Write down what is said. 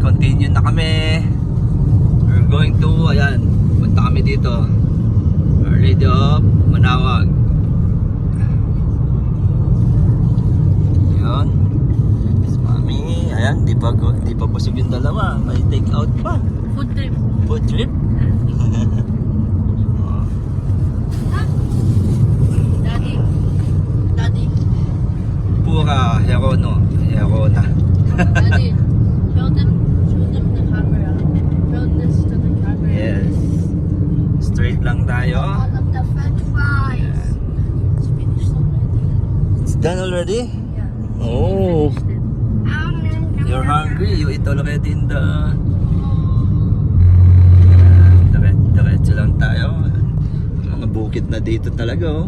continue na kami. We're going to, ayan, punta kami dito. Radio Manawag. Ayan. Miss Mami, ayan, di pa busog yung dalawa. May take out pa. Food trip. Food trip? Daddy. Pura Herono. Herona. Daddy. Show them the camera. Show this to the camera. Yes. Straight lang tayo. All of the french fries. It's finished already. It's done already? Yeah. Oh. Finished it. You're hungry. You eat already in the... Diretso lang tayo. Mga bukid na dito talaga, oh.